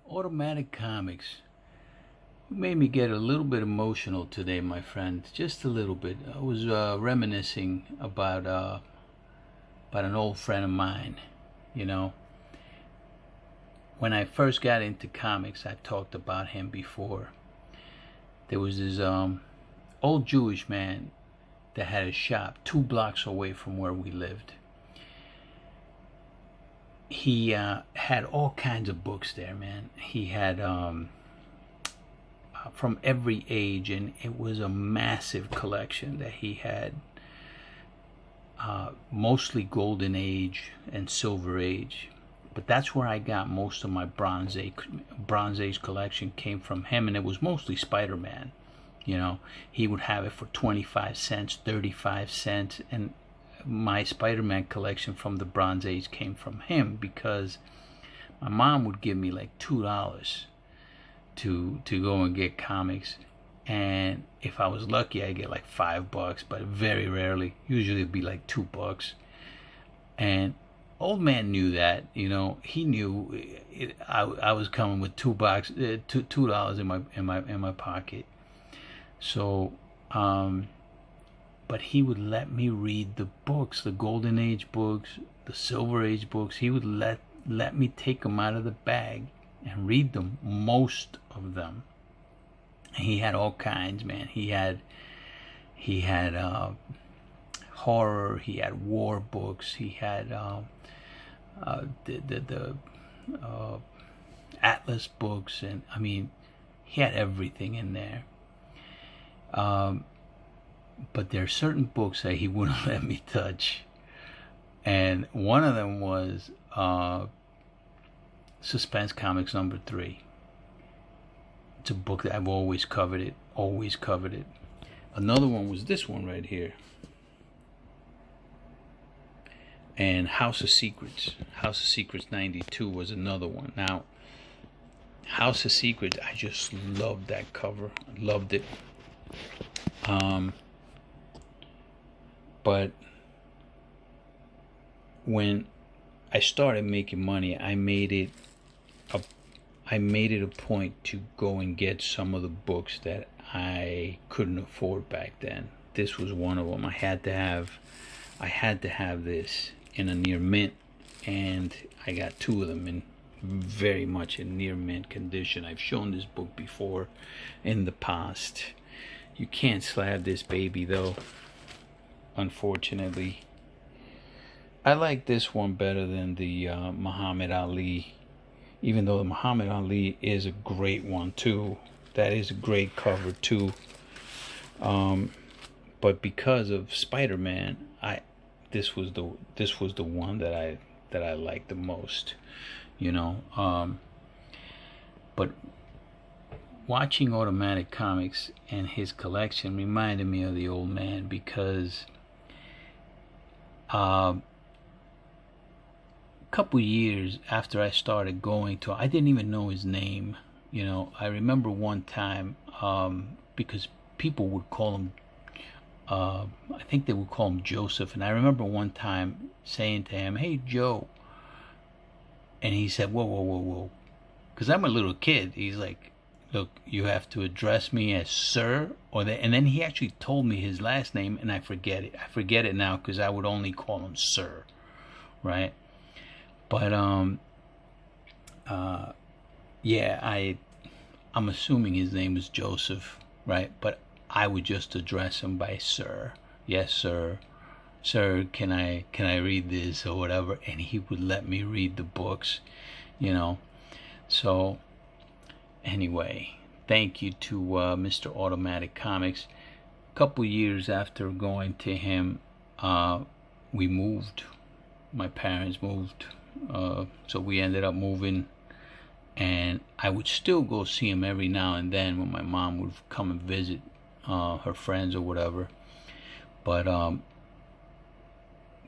Automatic Comics made me get a little bit emotional today, my friend. Just a little bit. I was reminiscing about an old friend of mine. You know, when I first got into comics, I've talked about him before. There was this old Jewish man that had a shop 2 blocks away from where we lived. He had all kinds of books there, man. He had from every age, and it was a massive collection that he had. Mostly Golden Age and Silver Age, but that's where I got most of my Bronze Age collection came from him, and it was mostly Spider-Man. You know, he would have it for 25 cents, 35 cents, and my Spider-Man collection from the Bronze Age came from him because my mom would give me like $2 to go and get comics, and if I was lucky I'd get like $5, but very rarely. Usually it'd be like $2. And old man knew that, you know. He knew I was coming with $2 in my pocket. So but he would let me read the books, the Golden Age books, the Silver Age books. He would let me take them out of the bag and read them, most of them. He had all kinds, man. He had horror. He had war books. He had the Atlas books, and I mean, he had everything in there. But there are certain books that he wouldn't let me touch, and one of them was Suspense Comics #3. It's a book that I've always coveted. Another one was this one right here. And House of Secrets 92 was another one. Now, House of Secrets, I just loved that cover. I loved it. But when I started making money, I made it a point to go and get some of the books that I couldn't afford back then. This was one of them. I had to have this in a near mint, and I got 2 of them in very much in near mint condition. I've shown this book before in the past. You can't slab this baby though, unfortunately. I like this one better than the Muhammad Ali, even though the Muhammad Ali is a great one too. That is a great cover too. But because of Spider-Man, this was the one that I liked the most, you know. But watching Automatic Comics and his collection reminded me of the old man, because couple years after I started going to, I didn't even know his name. You know, I remember one time, because people would call him, I think they would call him Joseph, and I remember one time saying to him, "Hey, Joe," and he said, whoa, because I'm a little kid. He's like, "Look, you have to address me as sir," and then he actually told me his last name, and I forget it now, because I would only call him sir, right? But yeah, I'm assuming his name is Joseph, right? But I would just address him by sir. "Yes, sir. Sir, can I read this," or whatever, and he would let me read the books, you know. So anyway, thank you to Mr. Automatic Comics. A couple years after going to him, we moved. My parents moved. So we ended up moving, and I would still go see him every now and then when my mom would come and visit her friends or whatever. But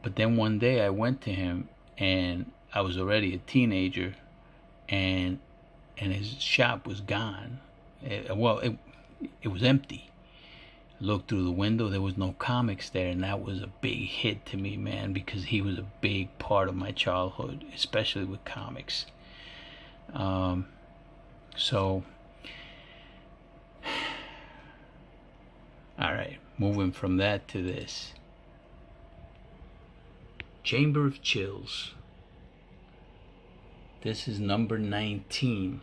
then one day I went to him, and I was already a teenager, and his shop was gone. It was empty. Looked through the window, there was no comics there, and that was a big hit to me, man, because he was a big part of my childhood, especially with comics. So, all right, moving from that to this. Chamber of Chills. This is number 19.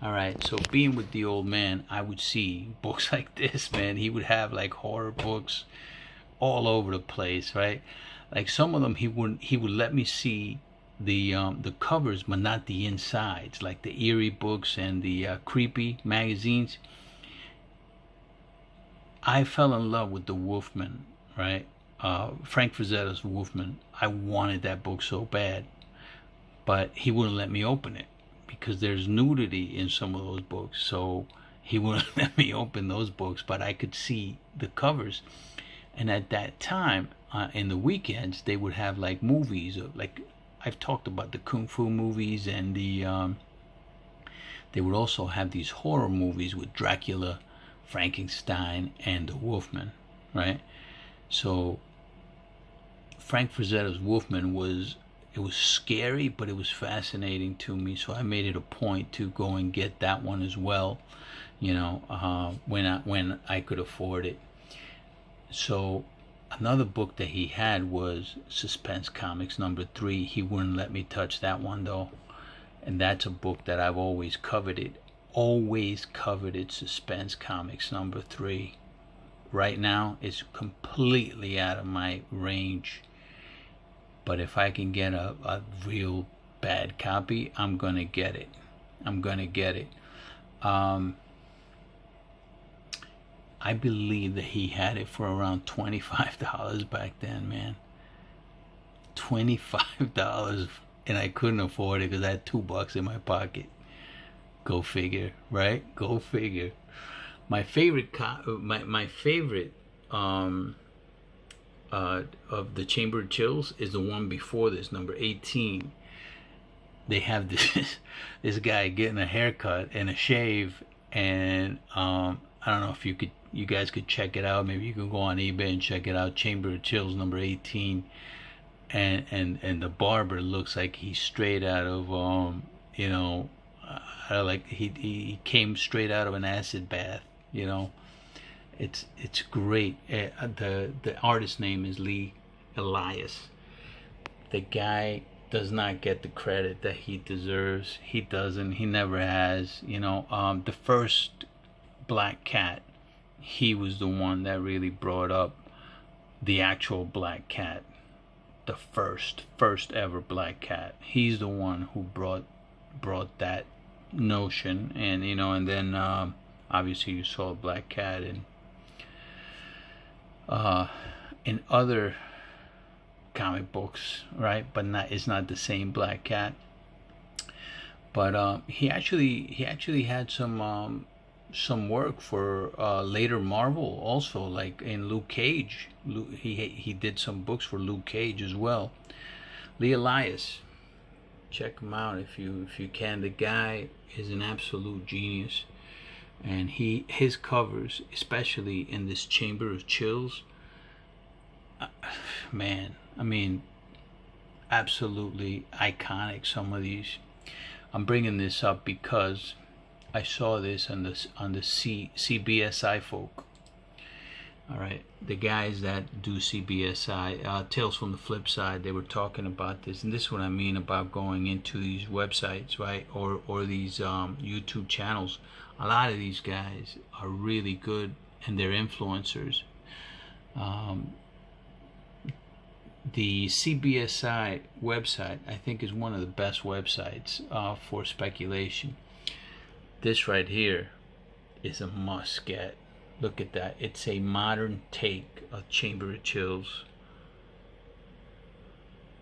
All right, so being with the old man, I would see books like this, man. He would have like horror books all over the place, right? Like some of them, he would let me see the covers, but not the insides, like the eerie books and the creepy magazines. I fell in love with the Wolfman, right? Frank Frazetta's Wolfman. I wanted that book so bad, but he wouldn't let me open it because there's nudity in some of those books. So he wouldn't let me open those books, but I could see the covers. And at that time, in the weekends, they would have like movies, like I've talked about the Kung Fu movies, and they would also have these horror movies with Dracula, Frankenstein, and the Wolfman, right? So Frank Frazetta's Wolfman was scary, but it was fascinating to me. So I made it a point to go and get that one as well, you know, when I could afford it. So another book that he had was Suspense Comics number 3. He wouldn't let me touch that one though, and that's a book that I've always coveted. Always coveted Suspense Comics number 3. Right now it's completely out of my range, but if I can get a real bad copy, I'm gonna get it. I believe that he had it for around $25 back then, man. $25, and I couldn't afford it because I had $2 in my pocket. Go figure, right? Go figure. My favorite of the Chamber of Chills is the one before this, number 18. They have this guy getting a haircut and a shave, and I don't know if you guys could check it out. Maybe you can go on eBay and check it out. Chamber of Chills number 18, and the barber looks like he's straight out of you know, like he came straight out of an acid bath, you know. It's great. The artist name is Lee Elias. The guy does not get the credit that he deserves. He doesn't. He never has. You know, the first Black Cat, he was the one that really brought up the actual Black Cat. The first ever Black Cat. He's the one who brought that notion, and you know, and then obviously you saw Black Cat in other comic books, right? But it's not the same Black Cat. But he actually had some work for later Marvel also, like in Luke Cage. He did some books for Luke Cage as well. Lee Elias, check him out if you can. The guy is an absolute genius, and his covers, especially in this Chamber of Chills, man, I mean, absolutely iconic. Some of these. I'm bringing this up because I saw this on the CBSI folk. All right, the guys that do CBSI, Tales from the Flip Side, they were talking about this, and this is what I mean about going into these websites, right, or these YouTube channels. A lot of these guys are really good, and they're influencers. The CBSI website, I think, is one of the best websites for speculation. This right here is a must get. Look at that. It's a modern take of Chamber of Chills.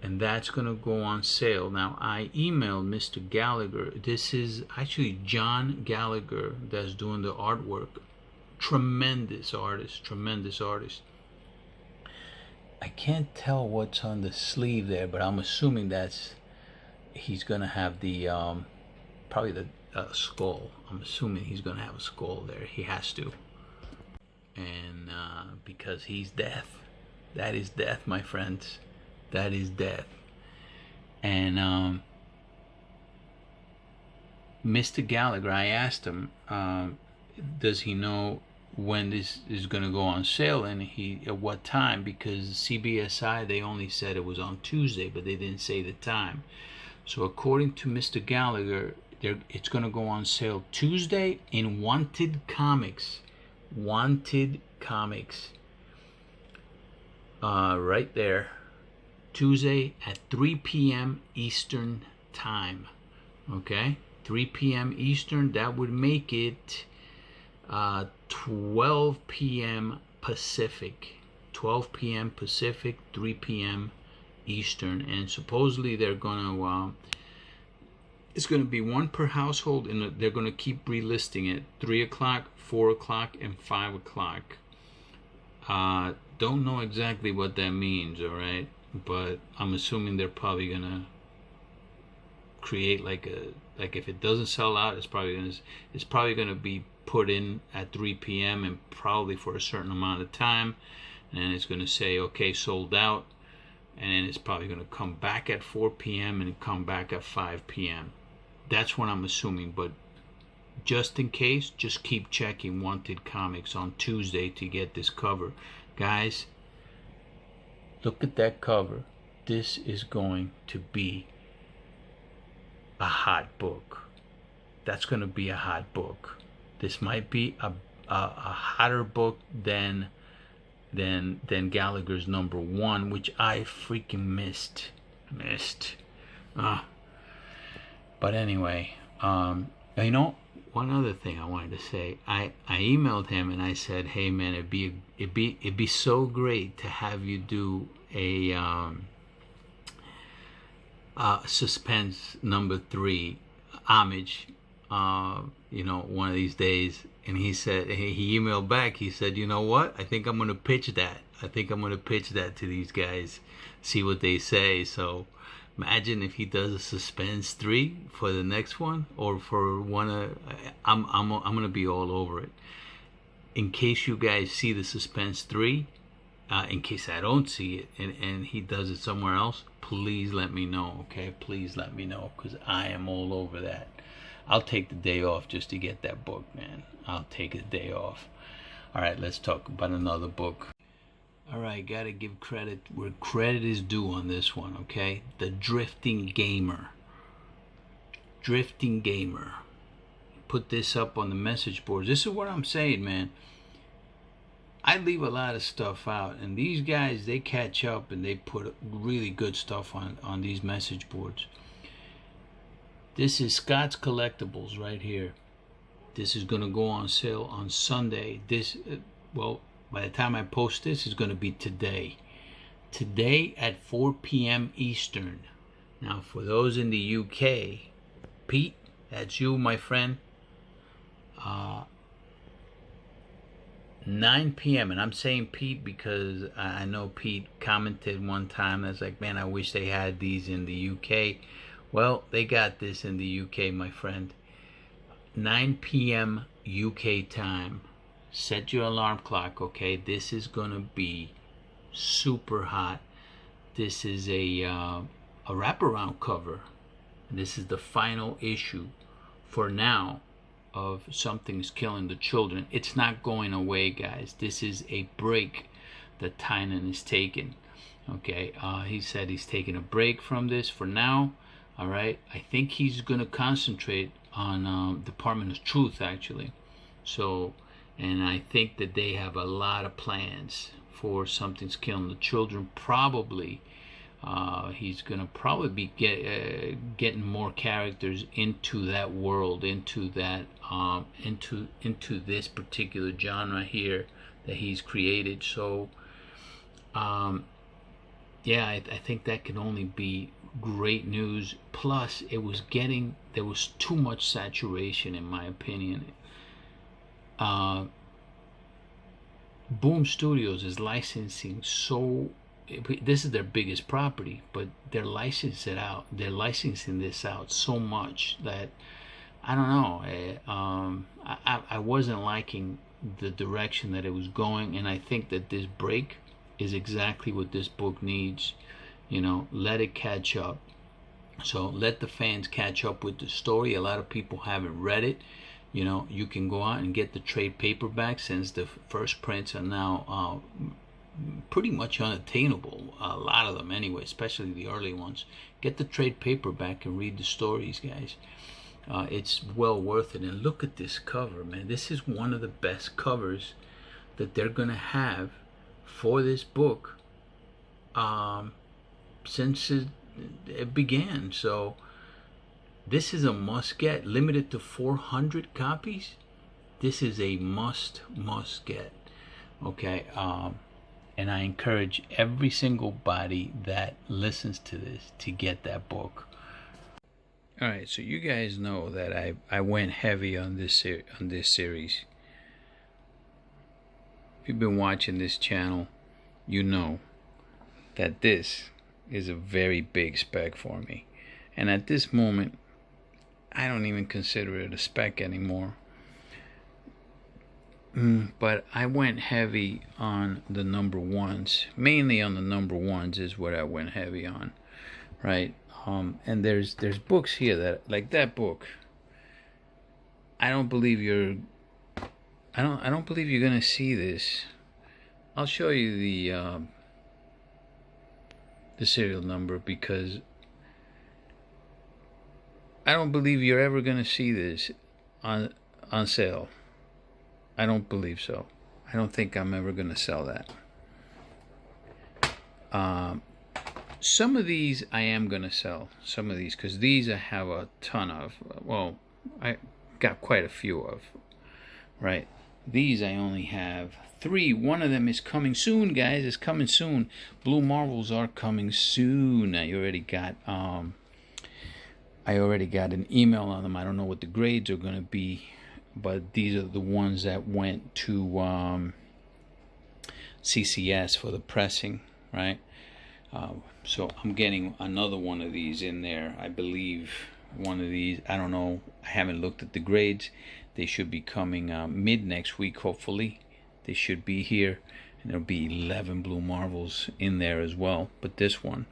And that's going to go on sale. Now, I emailed Mr. Gallagher. This is actually John Gallagher that's doing the artwork. Tremendous artist. Tremendous artist. I can't tell what's on the sleeve there, but I'm assuming he's going to have the, probably the skull. I'm assuming he's going to have a skull there. He has to. And because he's death. That is death, my friends. That is death. And Mr. Gallagher, I asked him, does he know when this is going to go on sale, and at what time, because CBSI, they only said it was on Tuesday, but they didn't say the time. So according to Mr. Gallagher, it's going to go on sale Tuesday in Wanted Comics. Wanted Comics. Right there. Tuesday at 3 p.m. Eastern Time. Okay? 3 p.m. Eastern. That would make it 12 p.m. Pacific. 12 p.m. Pacific, 3 p.m. Eastern. And supposedly they're going to... it's going to be one per household, and they're going to keep relisting it. 3 o'clock, 4 o'clock, and 5 o'clock. Don't know exactly what that means, alright? But I'm assuming they're probably going to create like if it doesn't sell out, it's probably going to be put in at 3 p.m. and probably for a certain amount of time, and it's going to say, okay, sold out, and then it's probably going to come back at 4 p.m. and come back at 5 p.m. That's what I'm assuming, but just in case, just keep checking Wanted Comics on Tuesday to get this cover. Guys, look at that cover. This is going to be a hot book. That's going to be a hot book. This might be a hotter book than Gallagher's #1, which I freaking missed. But anyway, you know, one other thing I wanted to say. I emailed him and I said, hey man, it'd be so great to have you do a suspense #3 homage, you know, one of these days. And he said, he emailed back, he said, you know what, I think I'm going to pitch that. To these guys, see what they say. So imagine if he does a suspense 3 for the next one, or for one of, I'm going to be all over it. In case you guys see the suspense 3, in case I don't see it and he does it somewhere else, please let me know, okay? Please let me know, because I am all over that. I'll take the day off just to get that book, man. I'll take a day off. All right, let's talk about another book. All right, gotta give credit where credit is due on this one, okay? The Drifting Gamer. Drifting Gamer. Put this up on the message boards. This is what I'm saying, man. I leave a lot of stuff out, and these guys, they catch up and they put really good stuff on these message boards. This is Scott's Collectibles right here. This is going to go on sale on Sunday. This, well, by the time I post this, it's going to be today. Today at 4 p.m. Eastern. Now, for those in the UK, Pete, that's you, my friend. 9 p.m. And I'm saying Pete because I know Pete commented one time. I was like, man, I wish they had these in the UK. Well, they got this in the UK, my friend. 9 p.m. UK time. Set your alarm clock, okay? This is going to be super hot. This is a wraparound cover. This is the final issue for now of Something's Killing the Children. It's not going away, guys. This is a break that Tynan is taking. Okay, he said he's taking a break from this for now. All right, I think he's going to concentrate on Department of Truth, actually. So, and I think that they have a lot of plans for Something's Killing the Children. Probably he's going to probably be getting more characters into that world, into that into this particular genre here that he's created. So yeah, I think that can only be great news. Plus, there was too much saturation, in my opinion. Boom Studios is licensing this is their biggest property, but they're licensing this out so much that I don't know. I wasn't liking the direction that it was going, and I think that this break is exactly what this book needs. You know, let it catch up. So let the fans catch up with the story. A lot of people haven't read it. You know, you can go out and get the trade paperback, since the first prints are now pretty much unattainable, a lot of them anyway, especially the early ones. Get the trade paperback and read the stories, guys. It's well worth it. And look at this cover, man. This is one of the best covers that they're gonna have for this book since it began. So this is a must get, limited to 400 copies. This is a must get. Okay, and I encourage every single body that listens to this to get that book. All right, so you guys know that I went heavy on this series. If you've been watching this channel, you know that this is a very big spec for me. And at this moment, I don't even consider it a spec anymore. But I went heavy on the number ones. Mainly on the number ones is what I went heavy on, right? And there's books here that, like that book, I don't believe you're gonna see this. I'll show you the serial number, because I don't believe you're ever gonna see this on sale. I don't believe so. I don't think I'm ever gonna sell that. Some of these I am gonna sell. Some of these, because these I have a ton of. Well, I got quite a few of. Right. These I only have 3. One of them is coming soon, guys. It's coming soon. Blue Marvels are coming soon. I already got an email on them. I don't know what the grades are gonna be, but these are the ones that went to CCS for the pressing, right? So I'm getting another one of these in there. I believe one of these, I don't know, I haven't looked at the grades. They should be coming mid next week, hopefully. They should be here, and there'll be 11 Blue Marvels in there as well. But this one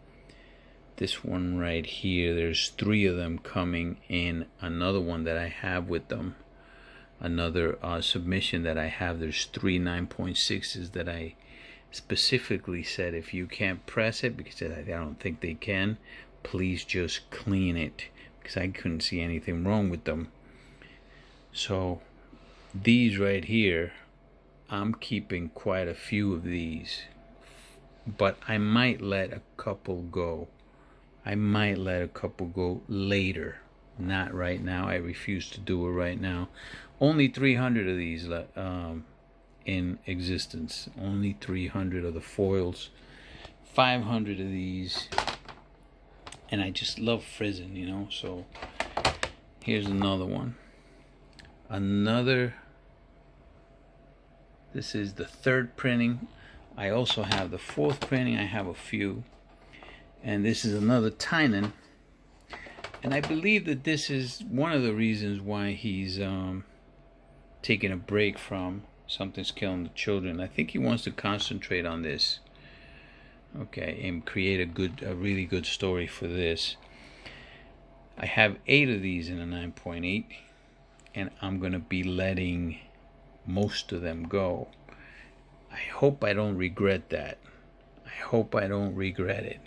right here, there's 3 of them coming in. Another one that I have with them, another submission that I have, there's 3 9.6s that I specifically said, if you can't press it, because I don't think they can, please just clean it, because I couldn't see anything wrong with them. So these right here, I'm keeping quite a few of these, but I might let a couple go. I might let a couple go later, not right now. I refuse to do it right now. Only 300 of these in existence. Only 300 of the foils. 500 of these. And I just love frizzing, you know. So here's another one. This is the 3rd printing. I also have the 4th printing. I have a few. And this is another Tynan. And I believe that this is one of the reasons why he's taking a break from Something's Killing the Children. I think he wants to concentrate on this. Okay, and create a really good story for this. I have 8 of these in a 9.8, and I'm gonna be letting most of them go. I hope I don't regret that. I hope I don't regret it,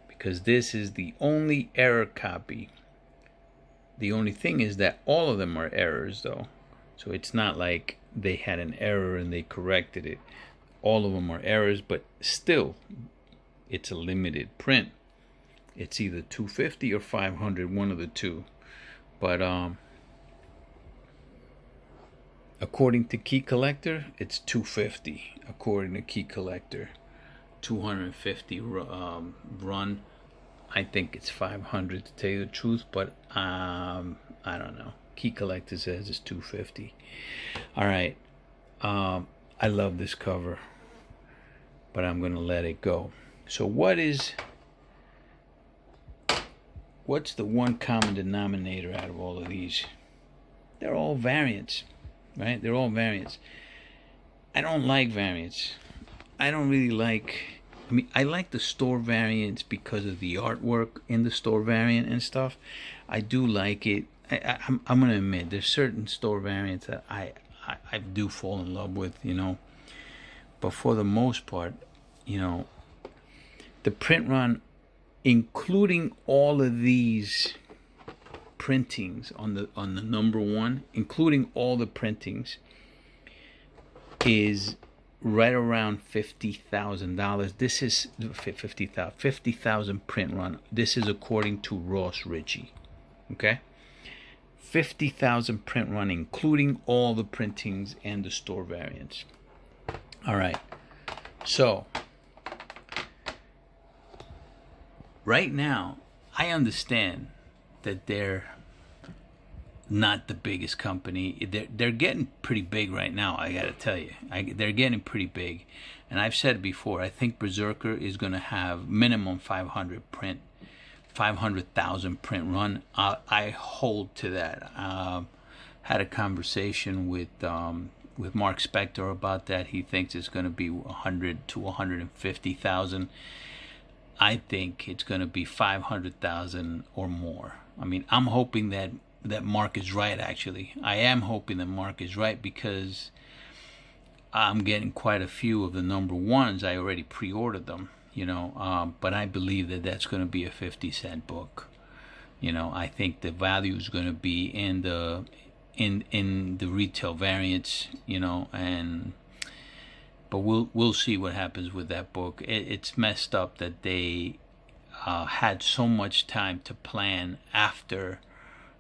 because this is the only error copy. The only thing is that all of them are errors, though. So it's not like they had an error and they corrected it. All of them are errors, but still, it's a limited print. It's either 250 or 500, one of the two. But according to Key Collector, it's 250. According to Key Collector, 250 run. I think it's 500 to tell you the truth, but I don't know. Key Collector says it's 250. All right. I love this cover, but I'm gonna let it go. So what's the one common denominator out of all of these? They're all variants, right? They're all variants. I don't like variants. I don't really like I mean, I like the store variants because of the artwork in the store variant and stuff. I do like it. I'm gonna admit there's certain store variants that I do fall in love with, you know. But for the most part, you know, the print run, including all of these printings on the number one, including all the printings, is right around $50,000. This is 50,000 print run. This is according to Ross Ritchie. Okay, 50,000 print run, including all the printings and the store variants. All right, so right now I understand that they're not the biggest company. They're getting pretty big right now, I gotta tell you. They're getting pretty big, and I've said before, I think Berserker is going to have minimum 500,000 print run. I hold to that. Had a conversation with Mark Spector about that. He thinks it's going to be 100 to 150,000. I think it's going to be 500,000 or more. I mean, I'm hoping that Mark is right. Actually, I am hoping that Mark is right, because I'm getting quite a few of the number ones. I already pre-ordered them, you know, but I believe that that's going to be a 50-cent book. You know, I think the value is going to be in the retail variants, you know, but we'll see what happens with that book. It's messed up that they had so much time to plan after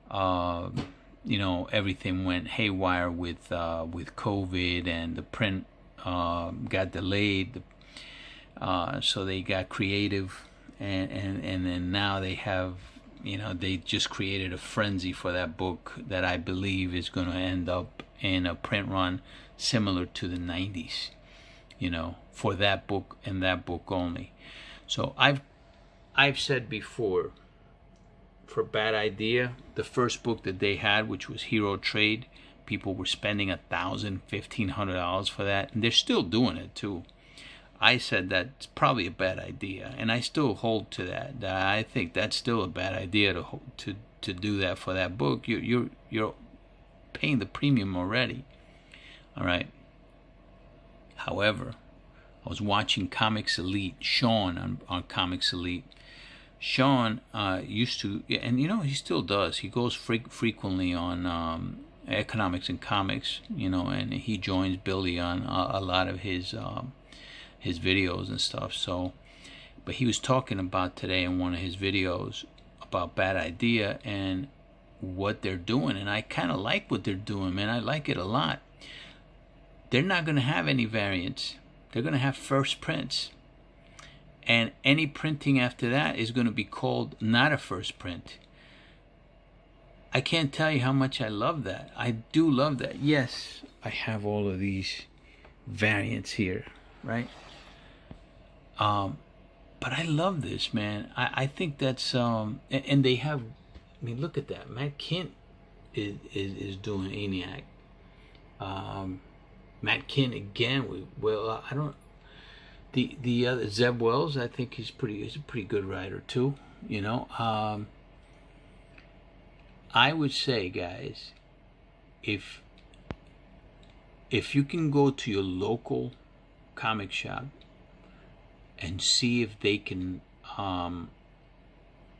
you know, everything went haywire with COVID, and the print got delayed, so they got creative, and then now they have, you know, they just created a frenzy for that book that I believe is going to end up in a print run similar to the 90s, you know, for that book and that book only. So I've said before, for Bad Idea, the first book that they had, which was Hero Trade, people were spending $1,000, $1,500 for that, and they're still doing it too. I said that's probably a bad idea, and I still hold to that. I think that's still a bad idea to do that for that book. You're paying the premium already. All right. However, I was watching Comics Elite, Sean on Comics Elite. Sean used to, and you know, he still does. He goes frequently on Economics and Comics, you know, and he joins Billy on a lot of his videos and stuff. So, but he was talking about today in one of his videos about Bad Idea and what they're doing, and I kind of like what they're doing, man. I like it a lot. They're not going to have any variants. They're going to have first prints. And any printing after that is going to be called not a first print. I can't tell you how much I love that. I do love that. Yes, I have all of these variants here, right? But I love this, man. I think that's and they have. I mean, look at that. Matt Kent is doing ENIAC. Matt Kent again. Well, I don't. The other Zeb Wells, I think he's a pretty good writer too, you know. I would say, guys, if you can go to your local comic shop and see if they can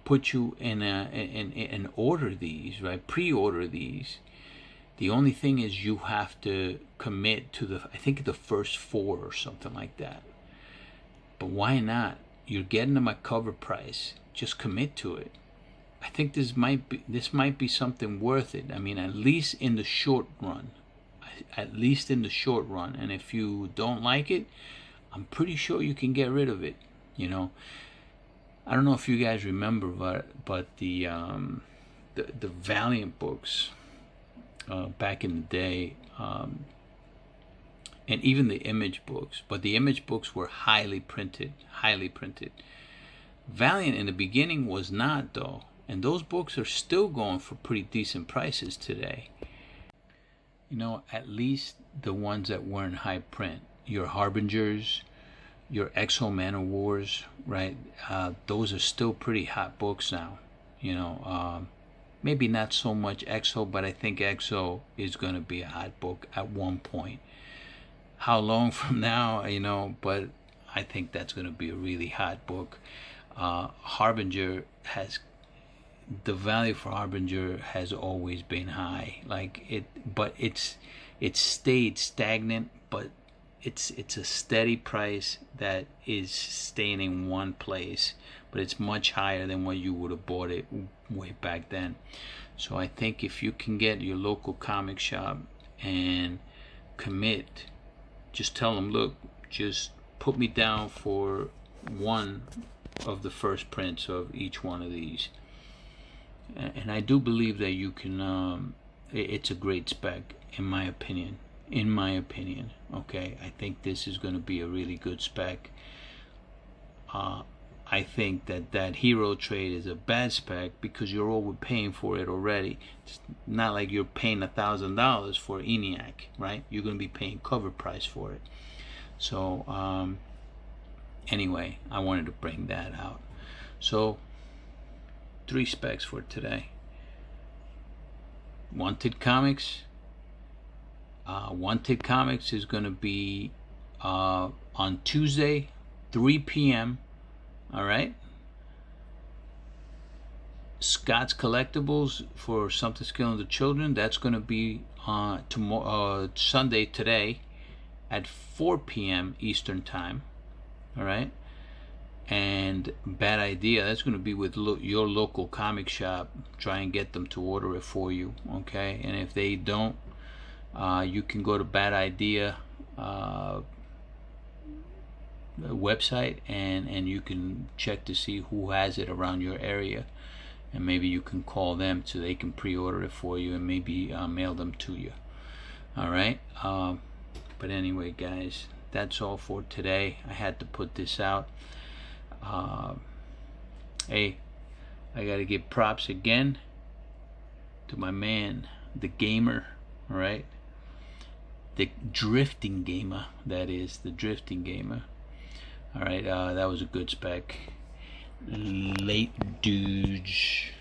put you in and order these, right? Pre-order these. The only thing is you have to commit to I think the first 4 or something like that. But why not? You're getting them at cover price. Just commit to it. I think this might be something worth it. I mean, at least in the short run. At least in the short run. And if you don't like it, I'm pretty sure you can get rid of it. You know, I don't know if you guys remember, but the Valiant books back in the day. And even the Image books, but the Image books were highly printed. Valiant in the beginning was not, though, and those books are still going for pretty decent prices today. You know, at least the ones that weren't high print, your Harbingers, your Exo Manor Wars, right? Those are still pretty hot books now. You know, maybe not so much Exo, but I think Exo is going to be a hot book at one point. How long from now, you know, but I think that's going to be a really hot book. Harbinger has, the value for Harbinger has always been high. Like but it's stayed stagnant, but it's a steady price that is staying in one place, but it's much higher than what you would have bought it way back then. So I think if you can get your local comic shop and commit, just tell them, look, just put me down for one of the first prints of each one of these. And I do believe that you can, it's a great spec, in my opinion. Okay, I think this is going to be a really good spec. I think that hero trade is a bad spec because you're overpaying for it already. It's not like you're paying $1,000 for ENIAC, right? You're going to be paying cover price for it. So anyway, I wanted to bring that out. So 3 specs for today. Wanted Comics. Wanted Comics is going to be on Tuesday, 3 p.m. All right. Scott's Collectibles for Something's Killing the Children. That's going to be tomorrow, Sunday, today, at 4 p.m. Eastern Time. All right. And Bad Idea, that's going to be with your local comic shop. Try and get them to order it for you, okay? And if they don't, you can go to Bad Idea website and you can check to see who has it around your area, and maybe you can call them so they can pre-order it for you and maybe mail them to you. All right. But anyway, guys, that's all for today. I had to put this out. Hey, I gotta give props again to my man, the gamer, all right? The drifting gamer, that is, the drifting gamer. All right, that was a good spec. Late dudes.